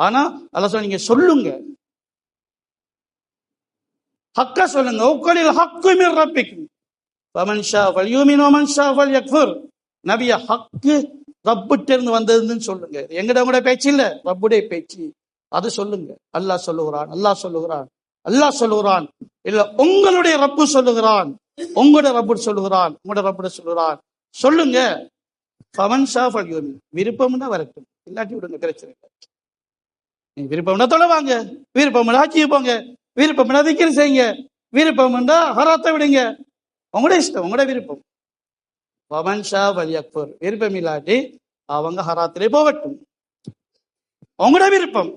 ஆனா அல்ல சொல்ல, நீங்க சொல்லுங்க, ஹக்கா சொல்லுங்க. உக்களில் ஹக்கு மிர் ரப்பிக்கும் ஃபமன் ஷா ஃபல்யூமின் வமன் ஷா ஃபல்யக்ஃபுர். நபிய ஹக்கு ரப்பிட்ட இருந்து வந்ததுன்னு சொல்லுங்க. எங்கட கூட பேச்சு இல்ல, ரப்புடைய பேச்சு. அது சொல்லுங்க. அல்லாஹ் சொல்லுகிறான், அல்லாஹ் சொல்லுகிறான், அல்லாஹ் சொல்லுகிறான். இல்ல உங்களுடைய ரப்பு சொல்லுகிறான், உங்களோட ரப்பு சொல்லுகிறான், உங்களோட ரப்பு சொல்லுகிறான். சொல்லுங்க. ஃபமன் ஷா ஃபல்யூமின், விருப்பம்னா வரட்டும், இல்லாட்டி விடுங்க, பிரச்சனை இல்லை. நீ விருப்பம்னா தொலைவாங்க, விருப்பம்னா ஆட்சி போங்க, விருப்பம்னா திக்கிற செய்யுங்க, விருப்பம்னா ஹராத்தை விடுங்க, உங்களோட இஷ்டம், உங்களோட விருப்பம். வமன்ஷா வலியக்பூர், விருப்பம் இல்லாட்டி அவங்க ஹராத்திலே போகட்டும், உங்களோட விருப்பம்.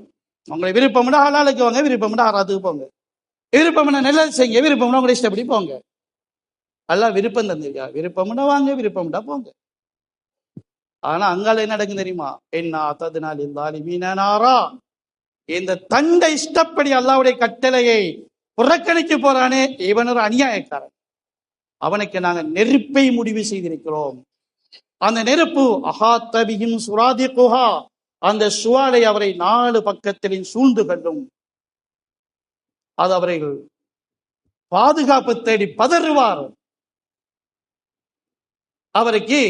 உங்களை விருப்பம்னா ஹலாலுக்கு வாங்க, விருப்பம்னா ஹராத்துக்கு போங்க, விருப்பம்னா நல்லது செய்யுங்க, விருப்பம்னா உங்களோட இஷ்டப்படி போங்க. எல்லாம் விருப்பம் தந்திருக்கா, விருப்பம்னா வாங்க, விருப்பம்னா போங்க. ஆனா அங்கால என்ன நடக்கும் தெரியுமா? என்ன ததுனால் இருந்தாலிமீனாரா, இந்த தண்டை இஷ்டப்படி அல்லாவுடைய கட்டளையை புறக்கணிக்க போறானே, இவன் ஒரு அநியாயக்காரன். அவனுக்கு நாங்க நெருப்பை முடிவு செய்திருக்கிறோம். அந்த நெருப்பு அஹாத்தபிஹிம் சுராதிகுஹா, அந்த சுவாலை அவரை 4 பக்கத்திலும் சூழ்ந்து கொள்ளும். அது அவர்கள் பாதுகாப்பு தேடி பதறுவார். அவருக்கு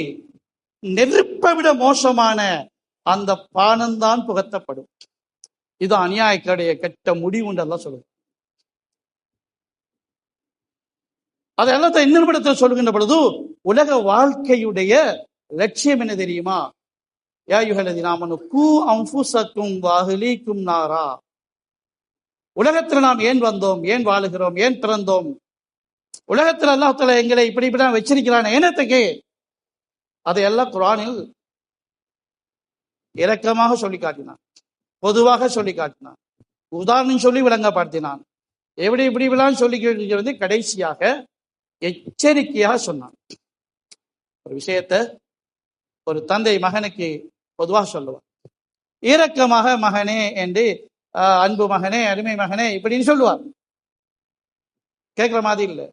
நெருப்பை விட மோசமான அந்த பானம்தான் புகத்தப்படும். இது அநியாயக்காடைய கெட்ட முடிவுன்றெல்லாம் சொல்லுது. அதை எல்லாத்தையும் இன்னொரு படத்தில் சொல்லுகின்ற பொழுது, உலக வாழ்க்கையுடைய லட்சியம் என்ன தெரியுமா? யா யுஹல்லதீன ஆமனூ கூ அன்ஃபுஸக்கும் வஅஹ்லீக்கும் நாரா. உலகத்தில் நாம் ஏன் வந்தோம், ஏன் வாழுகிறோம், ஏன் பிறந்தோம், உலகத்தில் அல்லாஹ் தஆலா எங்களை இப்படிதான் வச்சிருக்கிறான் என்னத்துக்கு? அதையெல்லாம் குர்ஆனில் இரக்கமாக சொல்லி காட்டினான், பொதுவாக சொல்லி காட்டினான், உதாரணம் சொல்லி விளங்கப்படுத்தினான். எப்படி இப்படி சொல்லி கடைசியாக எச்சரிக்கையாக சொன்னான். ஒரு விஷயத்த ஒரு தந்தை மகனுக்கு பொதுவாக சொல்லுவார், இரக்கமாக மகனே என்று, அன்பு மகனே, அருமை மகனே இப்படின்னு சொல்லுவார். கேட்கிற மாதிரி இல்லை,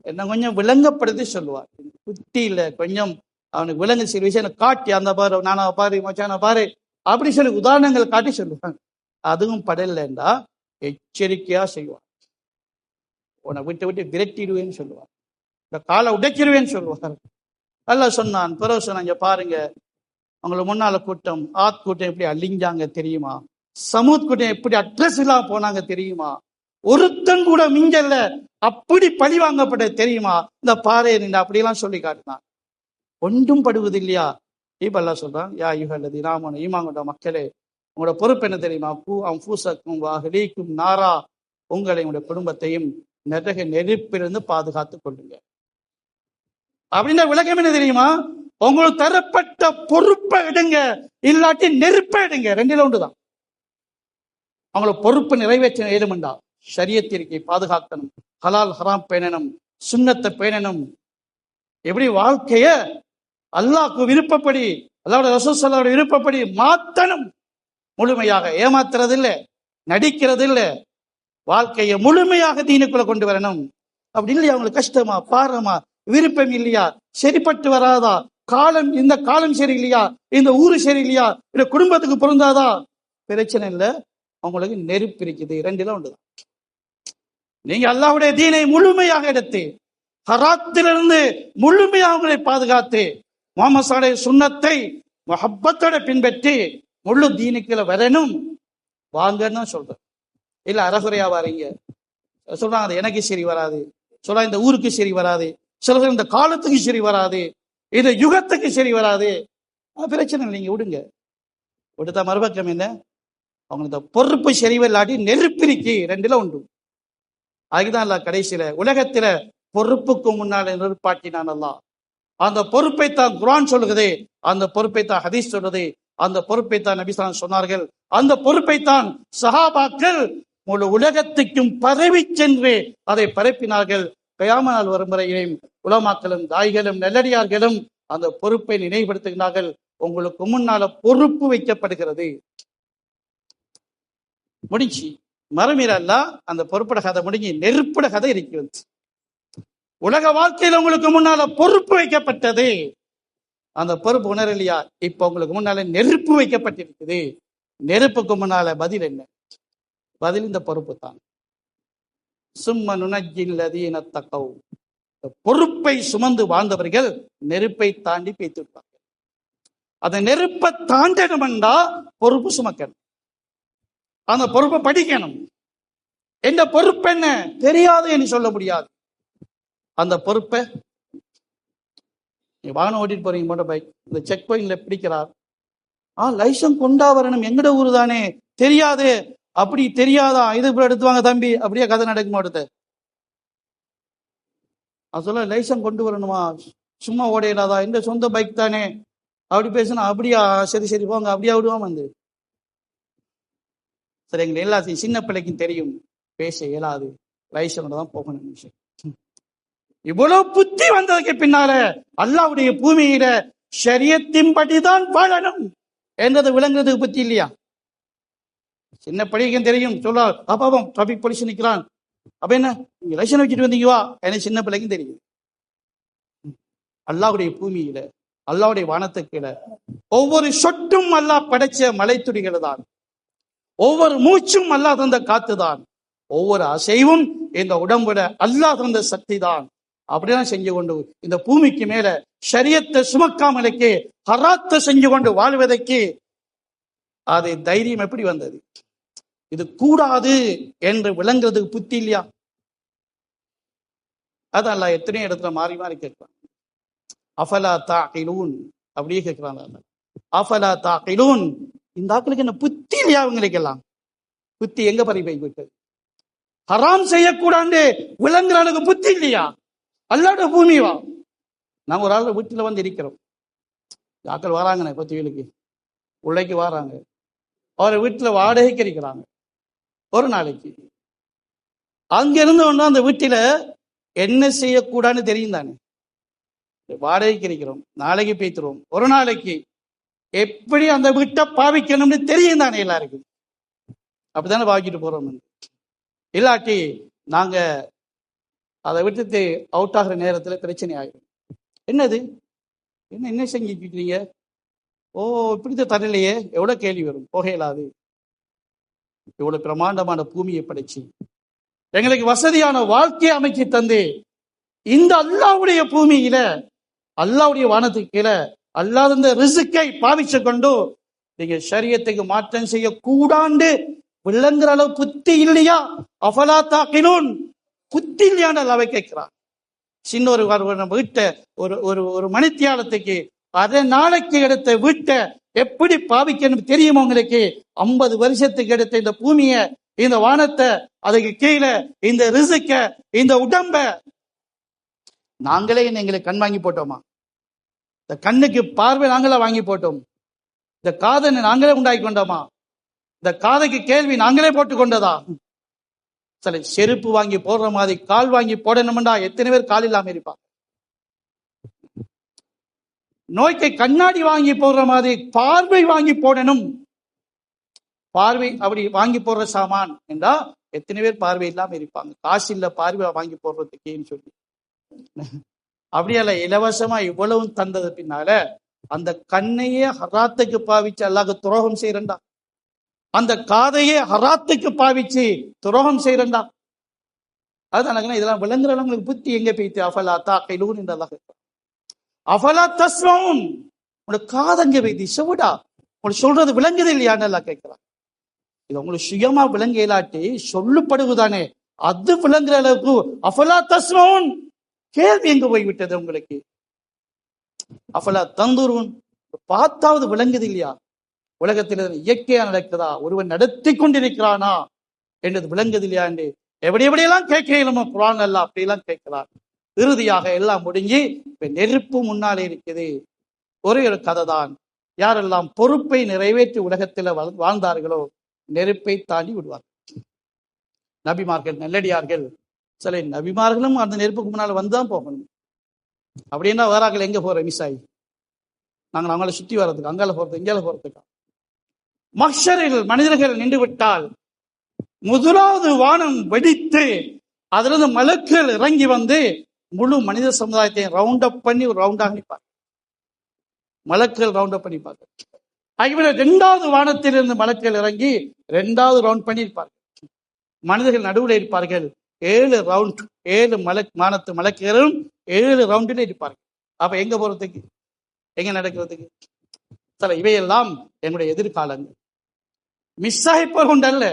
என்ன கொஞ்சம் விளங்கப்படுத்தி சொல்லுவார். புத்தி இல்லை, கொஞ்சம் அவனுக்கு விளங்கு சில விஷயம் காட்டி, அந்த பாரு, நானா பாரு, மச்சான பாரு, அப்படி சொல்லி உதாரணங்கள் காட்டி சொல்லுவாங்க. அதுவும் படலைண்டா எச்சரிக்கையா செய்வார். உன்னை விட்டு விட்டு விரட்டிடுவேன்னு சொல்லுவார், இந்த காலை உடைச்சிருவேன்னு சொல்லுவார். அல்லாஹ் சொன்னான், பிறகு சொன்னாங்க, பாருங்க அவங்களுக்கு முன்னால கூட்டம், ஆத் கூட்டம் எப்படி அழிஞ்சாங்க தெரியுமா, சமூத் கூட்டம் எப்படி அட்ரஸ் இல்லாம போனாங்க தெரியுமா, ஒருத்தன் கூட மிஞ்சல்ல, அப்படி பழி வாங்கப்பட்ட தெரியுமா, இந்த பாறை நின்று அப்படியெல்லாம் சொல்லி காட்டினான். ஒன்றும் படுவது இல்லையா? இப்ப அல்லாஹ் சொல்றான், யா அய்யுஹல்லதீன ஆமனூ, ஈமான் கொண்ட மக்களே, உங்களோட பொறுப்பு என்ன தெரியுமா? கூ அன்ஃபுஸக்கும் வஅஹ்லீக்கும் நாரா, உங்களை உங்களுடைய குடும்பத்தையும் நரக நெருப்பிலிருந்து பாதுகாத்துக் கொள்ளுங்க. அப்படின்னா விளக்கம் என்ன தெரியுமா? உங்களுக்கு தரப்பட்ட பொறுப்பை எடுங்க, இல்லாட்டி நெருப்பை எடுங்க. 2ல 1 தான். அவங்கள பொறுப்பு நிறைவேற்ற ஏழுமண்டா ஷரியத்திற்கை பாதுகாக்கணும், ஹலால் ஹராம் பேணணும், சுன்னத்தை பேணணும். எப்படி வாழ்க்கைய அல்லாஹ்க்கு விருப்பப்படி, அல்லாஹ்வுடைய ரசூல் ஸல்லல்லாஹு அலைஹி விருப்பப்படி மாத்தணும். முழுமையாக ஏமாத்துறது இல்லை, நடிக்கிறது இல்லை, வாழ்க்கையை முழுமையாக தீனுக்குள்ள கொண்டு வரணும். அப்படி இல்லையா? அவங்களுக்கு கஷ்டமா, பாரமா, விருப்பம் இல்லையா, சரிப்பட்டு வராதா, காலம் இந்த காலம் சரியில்லையா, இந்த ஊரு சரியில்லையா, இந்த குடும்பத்துக்கு பொருந்தாதா, பிரச்சனை இல்லை. அவங்களுக்கு நெருப்பு இருக்குது. ரெண்டுல ஒன்றுதான். நீங்க அல்லாஹ்வுடைய தீனை முழுமையாக எடுத்து ஹராத்திலிருந்து முழுமையாக அவங்களை பாதுகாத்து முஹம்மது ஸல்லல்லாஹு அலைஹி சுன்னத்தை முஹப்பத்தோட பின்பற்றி முழு தீனுக்குள்ள வரணும் வாங்கன்னு சொல்றேன். இல்ல அறகுறையா வாரீங்க சொல்றாங்க, அது எனக்கு சரி வராது, சொல்றாங்க இந்த ஊருக்கு சரி வராது, சில இந்த காலத்துக்கு சரி வராது, இந்த யுகத்துக்கு சரி வராது. பிரச்சனை இல்லை, நீங்க விடுங்க. விடுத்தா மறுபக்கம் என்ன? அவங்க இந்த பொறுப்பு சரிவில்லாட்டி நெருப்பிரிக்கு ரெண்டுல உண்டு. அதுதான் அல்ல கடைசியில உலகத்தில பொறுப்புக்கு முன்னால நெருப்பாட்டினான் அல்லாஹ். அந்த பொறுப்பை தான் குர்ஆன் சொல்லுகிறது, அந்த பொறுப்பை தான் ஹதீஸ் சொல்றது, அந்த பொறுப்பை தான் நபி ஸல்லல்லாஹு அலைஹி வஸல்லம் சொன்னார்கள், அந்த பொறுப்பை தான் சஹாபாக்கள் முழு உலகத்துக்கும் பரவி சென்று அதை பரப்பினார்கள். கியாமத் நாள் வரும் வரையிலும் உலமாக்களும் தாய்களும் நல்லடியார்களும் அந்த பொறுப்பை நினைவுபடுத்துகிறார்கள். உங்களுக்கு முன்னால பொறுப்பு வைக்கப்படுகிறது. முடிஞ்சு மறுமீறல்ல அந்த பொறுப்பட கதை முடிஞ்சு நெருப்பட கதை இருக்கிறது. உலக வாழ்க்கையில் உங்களுக்கு முன்னால பொறுப்பு வைக்கப்பட்டது. அந்த பொறுப்பு உணரலையா? இப்ப உங்களுக்கு முன்னால நெருப்பு வைக்கப்பட்டிருக்குது. நெருப்புக்கு முன்னால பதில் என்ன? பதில் இந்த பொறுப்பு தான். சும்ம நுனஜ்ஜில்லதீன தகவ். பொறுப்பை சுமந்து வாழ்ந்தவர்கள் நெருப்பை தாண்டி பேய்த்திருப்பார்கள். அந்த நெருப்பை தாண்டணும்டா பொறுப்பு சுமக்கணும், அந்த பொறுப்பை படிக்கணும். எந்த பொறுப்பு என்ன தெரியாது என்று சொல்ல முடியாது. அந்த பொறுப்பை வாகனம் ஓட்டிட்டு போறீங்க, மோட்டர் பைக், இந்த செக் பாயிண்ட்ல பிடிக்கிறார், லைசன்ஸ் கொண்டா வரணும், எங்கட ஊரு தானே, தெரியாது, அப்படி தெரியாதா, இது எடுத்து வாங்க தம்பி, அப்படியே கதை நடக்குமா? அடுத்த சொல்ல லைசன்ஸ் கொண்டு வரணுமா, சும்மா ஓடையிலாதா, இந்த சொந்த பைக் தானே, அப்படி பேசினா அப்படியா, சரி சரி போங்க, அப்படியா விடுவான் வந்து. சரி, எங்களை எல்லாத்தையும் சின்ன பிள்ளைக்கும் தெரியும், பேச இயலாது, லைசனோட தான் போகணும். இவ்வளவு புத்தி வந்ததுக்கு பின்னால அல்லாஹ்வுடைய பூமியில ஷரியத்தின்படிதான் வாழணும் என்றது விளங்குறதுக்கு புத்தி இல்லையா? சின்ன பிள்ளைக்கும் தெரியும், சொல்ல பாப்பாவும் டிராபிக் போலீஸ் நிற்கிறான், அப்ப என்ன நீங்க லைசன் வச்சுட்டு வந்தீங்க வா, எனக்கு சின்ன பிள்ளைக்கும் தெரியும். அல்லாஹ்வுடைய பூமியில அல்லாஹ்வுடைய வானத்துக்குள்ள ஒவ்வொரு சொட்டும் அல்லாஹ் படைச்ச மலைத்துளிகள் தான், ஒவ்வொரு மூச்சும் அல்லாஹ் தந்த காத்துதான், ஒவ்வொரு அசைவும் இந்த உடம்புல அல்லாஹ் தந்த சக்தி தான். அப்படிதான் செஞ்சு கொண்டு இந்த பூமிக்கு மேல ஷரியத்தை சுமக்காமலுக்கு ஹராத்தை செஞ்சு கொண்டு வாழ்வதற்கு அது தைரியம் எப்படி வந்தது? இது கூடாது என்று விளங்குறதுக்கு புத்தி இல்லையா? அதான் எத்தனை இடத்துல மாறி மாறி கேட்கிறான். அஃபலா தாகிலூன் அப்படியே கேட்கிறான். அஃபலா தாகிலூன், இந்த ஆக்களுக்கு என்ன புத்தி இல்லையா? அவங்களுக்கு எல்லாம் புத்தி எங்க பறி போய் விட்டது? ஹராம் செய்யக்கூடாது விளங்குற அளவுக்கு புத்தி இல்லையா? அல்லாட பூமி வா. நாங்க ஒரு ஆள் வீட்டுல வந்து இருக்கிறோம், ஆக்கள் வராங்கண்ணே 10 வேலுக்கு உழைக்கு வராங்க, அவரை வீட்டுல வாடகைக்கு இருக்கிறாங்க ஒரு நாளைக்கு. அங்கிருந்து ஒண்ணு அந்த வீட்டில என்ன செய்யக்கூடாதுன்னு தெரியும் தானே, வாடகைக்கு இருக்கிறோம், நாளைக்கு பேத்துருவோம், ஒரு நாளைக்கு எப்படி அந்த வீட்டை பாவிக்கணும்னு தெரியும் தானே எல்லாருக்கும். அப்படித்தானே பாவிக்கிட்டு போறோம். இல்லாட்டி நாங்க அதை விட்டு அவுட் ஆகிற நேரத்துல பிரச்சனை ஆகிடும். என்னது என்ன என்ன செஞ்சுக்கிறீங்க, ஓ இப்படித்தான் தரலையே, எவ்வளவு கேள்வி வரும். போகையிலாது. இவ்வளவு பிரமாண்டமான பூமியை படைச்சு எங்களுக்கு வசதியான வாழ்க்கையை அமைச்சு தந்து இந்த அல்லாஹ்வுடைய பூமியில அல்லாஹ்வுடைய வானத்துக்கு கீழே அல்லாஹ் இந்த ரிஸ்கை பாவிச்சு கொண்டு நீங்க ஷரியத்துக்கு மாற்றம் செய்ய கூடாண்டு விளங்குற அளவு புத்தி இல்லையா? அஃபலா தாகிலூன், புத்தி இல்லையான்னு அல்லாஹ் கேட்கிறான். சின்ன ஒரு வீட்டை ஒரு மணித்தியாலத்துக்கு அரை நாளைக்கு எடுத்த வீட்டை எப்படி பாவிக்கணும் தெரியுமா உங்களுக்கு? 50 வருஷத்துக்கு எடுத்த இந்த பூமியை, இந்த வானத்தை, அதுக்கு கீழே இந்த ரிஸ்க, இந்த உடம்ப நாங்களே எங்களுக்கு கண் வாங்கி போட்டோமா? இந்த கண்ணுக்கு பார்வை நாங்களே வாங்கி போட்டோம். இந்த காதனை நாங்களே உண்டாக்கி கொண்டோமா? இந்த காதைக்கு கேள்வி நாங்களே போட்டு கொண்டதா? சில செருப்பு வாங்கி போடுற மாதிரி கால் வாங்கி போடணும்டா எத்தனை பேர் கால் இல்லாம இருப்பாங்க. நோய்க்கு கண்ணாடி வாங்கி போடுற மாதிரி பார்வை வாங்கி போடணும். பார்வை அப்படி வாங்கி போடுற சாமான் என்றா எத்தனை பேர் பார்வை இல்லாம இருப்பாங்க, காசு இல்ல பார்வை வாங்கி போடுறதுக்குன்னு சொல்லி. அப்படியல்ல, இலவசமா இவ்வளவு தந்தது பின்னால அந்த கண்ணையே ஹராத்துக்கு பாவிச்சு அல்லாஹ்க்கு துரோகம் செய்யறண்டா, அந்த காதையே ஹராத்துக்கு பாவிச்சு துரோகம் செய்யறண்டா. அதுதான் இதெல்லாம் விளங்குறவங்களுக்கு புத்தி எங்க போயிட்டு அஃபலா தாக்கைலூன் என்று அல்லாஹ் கேட்கிறான். அஃபலா தஸ்மவுன், உங்களோட காதங்க போயிட்டு செவிடா, உங்களுக்கு சொல்றது விளங்குது இல்லையான்னு எல்லாம் கேட்கிறான். இது உங்களுக்கு சுயமா விளங்க இயலாட்டி சொல்லப்படுவதானே, அது விளங்குற அளவுக்கு அஃபலா தஸ்மவுன், கேள்வி எங்க போய்விட்டது உங்களுக்கு? அஃபலா தந்துருன், பார்த்தாவது விளங்குது இல்லையா? உலகத்தில் இயற்கையா நடக்குதா, ஒருவன் நடத்தி கொண்டிருக்கிறானா என்றது விளங்குது இல்லையா என்று எப்படியெல்லாம் கேட்கணுமோ குர்ஆன் எல்லாம் அப்படியெல்லாம் கேட்கிறார். இறுதியாக எல்லாம் முடிஞ்சு இப்ப நெருப்பு முன்னாலே இருக்குது. ஒரே ஒரு கதை தான். யாரெல்லாம் பொறுப்பை நிறைவேற்றி உலகத்தில் வாழ்ந்தார்களோ நெருப்பை தாண்டி விடுவார்கள். நபிமார்கள், நல்லடியார்கள், சில நபிமார்களும் அந்த நெருப்புக்கு முன்னால் வந்துதான் போகணும். அப்படின்னா வேறாக்கள் எங்க போற மிஸ் ஆகி நாங்கள் அவங்கள சுற்றி வர்றதுக்கு, அங்கால போறதுக்கு, இங்கால போறதுக்கா? மஹ்ஷரில் மனிதர்கள் நின்று விட்டால் முதலாவது வானம் வெடித்து அதிலிருந்து மலக்குகள் இறங்கி வந்து முழு மனித சமுதாயத்தை ரவுண்ட் அப் பண்ணி ஒரு ரவுண்டாக நிற்பார். மலக்குகள் ரவுண்ட் அப் பண்ணிப்பாங்க. ஆகிய இரண்டாவது வானத்திலிருந்து மலக்குகள் இறங்கி 2வது ரவுண்ட் பண்ணி இருப்பார்கள். மனிதர்கள் நடுவில் இருப்பார்கள். 7 ரவுண்ட், 7 வானத்து மலக்குகளும் 7 ரவுண்டில் இருப்பார்கள். அப்ப எங்க போறதுக்கு, எங்க நடக்கிறதுக்கு? சில இவையெல்லாம் என்னுடைய எதிர்காலங்கள். மிஸ் ஆகிப்போர் கொண்டல்ல,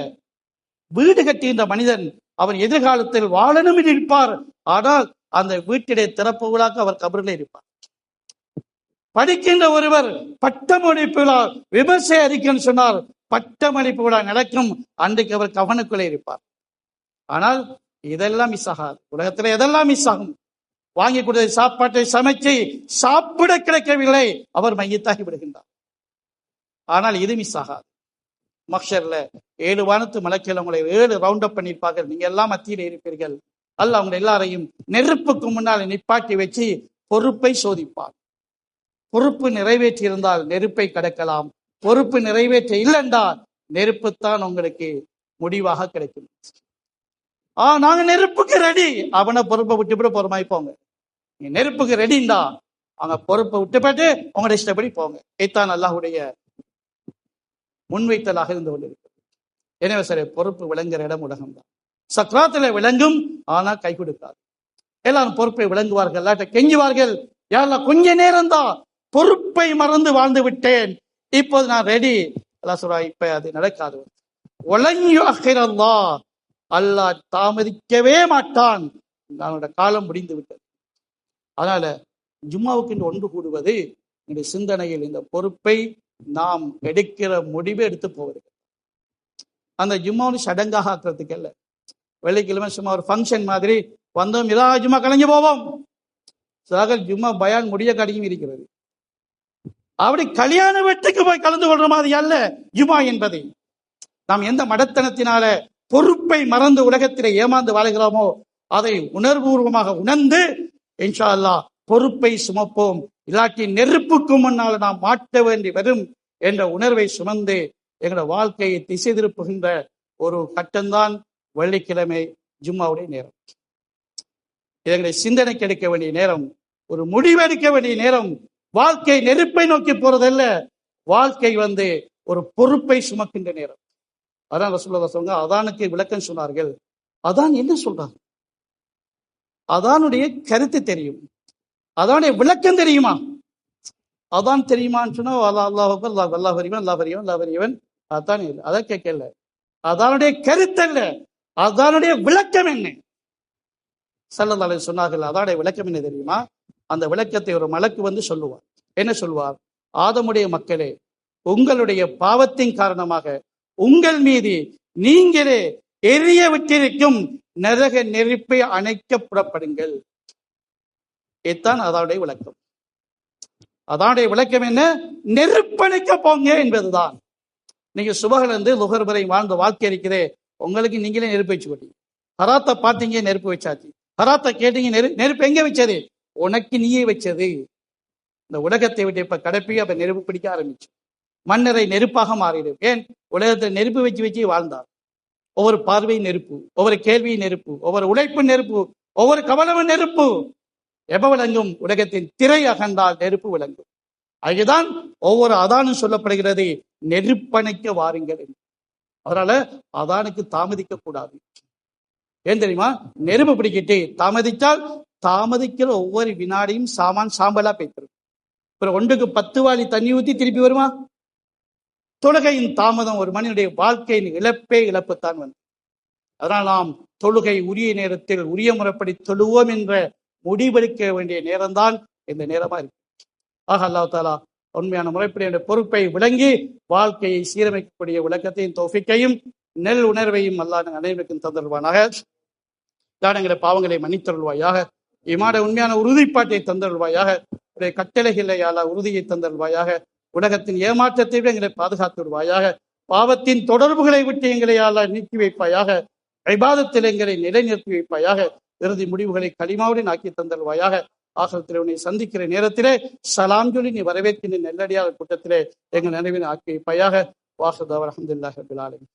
வீடு கட்டுகின்ற மனிதன் அவன் எதிர்காலத்தில் வாழணும் இருப்பார். ஆனால் அந்த வீட்டிலே திறப்பு விழாக்கு அவர் கபரிலே இருப்பார். படிக்கின்ற ஒருவர் பட்டமளிப்பு விழா விமர்சை அறிக்கைன்னு சொன்னார், பட்டமளிப்பு விழா நடக்கும் அன்றைக்கு அவர் கவனக்குள்ளே இருப்பார். ஆனால் இதெல்லாம் மிஸ் ஆகாது. உலகத்துல எதெல்லாம் மிஸ் ஆகும்? வாங்கி கொடுத்த சாப்பாட்டை சமைச்சு சாப்பிட கிடைக்கவில்லை, அவர் மையத்தாகி விடுகின்றார். ஆனால் இது மிஸ் ஆகாது. மஹ்ஷர்ல 7 வானத்து மலக்கில் உங்களை 7 ரவுண்ட் அப் பண்ணியிருப்பார்கள். நீங்க எல்லாம் மத்தியில் இருப்பீர்கள். அல்லாஹ் அவங்க எல்லாரையும் நெருப்புக்கு முன்னால் நிப்பாட்டி வச்சு பொறுப்பை சோதிப்பார். பொறுப்பு நிறைவேற்றி இருந்தால் நெருப்பை கடக்கலாம், பொறுப்பு நிறைவேற்ற இல்லைன்றால் நெருப்புத்தான் உங்களுக்கு முடிவாக கிடைக்கும். நாங்க நெருப்புக்கு ரெடி, அவனை பொறுப்பை விட்டு போறமாய் போங்க. நீங்க நெருப்புக்கு ரெடிண்டா அவங்க பொறுப்பை விட்டு போட்டு உங்களோட இஷ்டப்படி போங்க. இதைத்தான் அல்லாஹ்வுடைய முன்வைத்தலாக இருந்து கொண்டிருக்கிறது. எனவே சரி, பொறுப்பு விளங்குற இடம் உலகம்தான். சக்ராத்துல விளங்கும், ஆனா கை கொடுக்காது. எல்லாரும் பொறுப்பை விளங்குவார்கள், எல்லாட்ட கெஞ்சுவார்கள், யாரெல்லாம் கொஞ்ச நேரம் தான் பொறுப்பை மறந்து வாழ்ந்து விட்டேன், இப்போது நான் ரெடி. அல்லாஹ் சொல்றா, இப்ப அது நடக்காது. அல்லாஹ் தாமதிக்கவே மாட்டான், அவனோட காலம் முடிந்து விட்டது. அதனால ஜும்மாவுக்கு ஒன்று கூடுவது என்னுடைய சிந்தனையில் இந்த பொறுப்பை நாம் எடுக்கிற முடிவை எடுத்து போவது. அந்த ஜும்மாவை சடங்காக ஆக்குறதுக்கு அல்ல. வெள்ளிக்கிழமை சும்மா ஒரு ஃபங்க்ஷன் மாதிரி வந்தோம், இதா ஜும்மா கலைஞ்சு போவோம். சில ஜும்மா பயான் முடிய கடையும் இருக்கிறது. அப்படி கல்யாண வீட்டுக்கு போய் கலந்து கொள்ற மாதிரி அல்ல ஜும்மா என்பதை. நாம் எந்த மடத்தனத்தினால பொறுப்பை மறந்து உலகத்திலே ஏமாந்து வாழ்கிறோமோ அதை உணர்வுபூர்வமாக உணர்ந்து இன்ஷா அல்லாஹ் பொறுப்பை சுமப்போம். இல்லாட்டி நெருப்புக்கு முன்னால் நாம் மாட்ட வேண்டி வரும் என்ற உணர்வை சுமந்து எங்களுடைய வாழ்க்கையை திசை திருப்புகின்ற ஒரு கட்டம்தான் வெள்ளிக்கிழமை ஜும்மாவுடைய நேரம். எங்களுடைய சிந்தனைக்கு எடுக்க வேண்டிய நேரம், ஒரு முடிவெடுக்க வேண்டிய நேரம். வாழ்க்கை நெருப்பை நோக்கி போறதல்ல, வாழ்க்கை ஒரு பொறுப்பை சுமக்கின்ற நேரம். அதான் ரசூலுல்லாஹ் சொல்லுங்க, அதானுக்கு விளக்கம் சொன்னார்கள். அதான் என்ன சொல்றாங்க? அதானுடைய கருத்து தெரியும், அதானுடைய விளக்கம் தெரியுமா? அதான் தெரியுமான்னு சொன்னா அல்லாஹ் பெரியவன் அதான் இல்லை, அதை கேட்கல. அதனுடைய கருத்தல்ல, அதனுடைய விளக்கம் என்ன? ஸல்லல்லாஹு அலைஹி சொன்னார்கள், அதனுடைய விளக்கம் என்ன தெரியுமா? அந்த விளக்கத்தை ஒரு மலக்கு சொல்லுவார். என்ன சொல்வார்? ஆதமுடைய மக்களே, உங்களுடைய பாவத்தின் காரணமாக உங்கள் மீது நீங்களே எரிய விட்டிருக்கும் நரக நெருப்பை அணைக்க புறப்படுங்கள். இதுதான் அதனுடைய விளக்கம். அதனுடைய விளக்கம் என்ன? நெருப்பணைக்க போங்க என்பதுதான். நீங்க சுபகிலிருந்து லுகர் வரை வாழ்ந்த வாழ்க்கை இருக்கிறே, உங்களுக்கு நீங்களே நெருப்பு வச்சு போட்டீங்க. ஹராத்தை பார்த்தீங்க, நெருப்பு வச்சாச்சு. ஹராத்தை கேட்டீங்க, நெருப்பு எங்க வச்சது? உனக்கு நீயே வச்சது. இந்த உலகத்தை விட்டு இப்ப கடப்பி அப்ப நெருப்பு பிடிக்க ஆரம்பிச்சு மன்னரை நெருப்பாக மாறிடும். ஏன்? உலகத்தை நெருப்பு வச்சு வாழ்ந்தார். ஒவ்வொரு பார்வை நெருப்பு, ஒவ்வொரு கேள்வி நெருப்பு, ஒவ்வொரு உழைப்பு நெருப்பு, ஒவ்வொரு கவனமும் நெருப்பு. எப்ப விளங்கும்? உலகத்தின் திரை அகன்றால் நெருப்பு விளங்கும். அதுதான் ஒவ்வொரு அதானும் சொல்லப்படுகிறது, நெருப்பணைக்க வாருங்கள் என்று. அதனால அதானுக்கு தாமதிக்க கூடாது. ஏன் தெரியுமா? நெருப்பு பிடிக்கிட்டு தாமதித்தால் தாமதிக்கிற ஒவ்வொரு வினாடியும் சாம்பலா பேய்த்திரும். அப்புறம் 1க்கு 10 வாளி தண்ணி ஊத்தி திருப்பி வருமா? தொழுகையின் தாமதம் ஒரு மனிதனுடைய வாழ்க்கையின் இழப்புத்தான் வந்து. அதனால் நாம் தொழுகை உரிய நேரத்தில் உரிய முறைப்படி தொழுவோம் என்ற முடிவெடுக்க வேண்டிய நேரம்தான் இந்த நேரமா இருக்கு. ஆக அல்லாஹ் தஆலா உண்மையான முறைப்படி பொறுப்பை விளங்கி வாழ்க்கையை சீரமைக்கக்கூடிய விளக்கத்தையும் தௌஃபீக்கையும் நெல் உணர்வையும் அல்லாஹ் அனைவருக்கும் தந்தருவானாக. எங்களை பாவங்களை மன்னித்தருள்வாயாக. இமாட உண்மையான உறுதிப்பாட்டை தந்தருள்வாயாக. கட்டளைகளை உறுதியை தந்தருள்வாயாக. உலகத்தின் ஏமாற்றத்தை விட எங்களை பாதுகாத்து விடுவாயாக. பாவத்தின் தொடர்புகளை விட்டு எங்களை நீக்கி வைப்பாயாக. இபாதத்தில் எங்களை நிலைநிறுத்தி வைப்பாயாக. இறுதி முடிவுகளை களிமாவுடன் ஆக்கி தந்தருள்வாயாக. ஆகத்தில் உன்னை சந்திக்கிற நேரத்திலே சலாம் சொல்லி நீ வரவேற்கின்ற நெல்லடியார் கூட்டத்திலே எங்கள் நினைவினை ஆக்கி வைப்பாயாக. வாசுதேவ அல்ஹம்துலில்லாஹி ரப்பில் ஆலமீன்.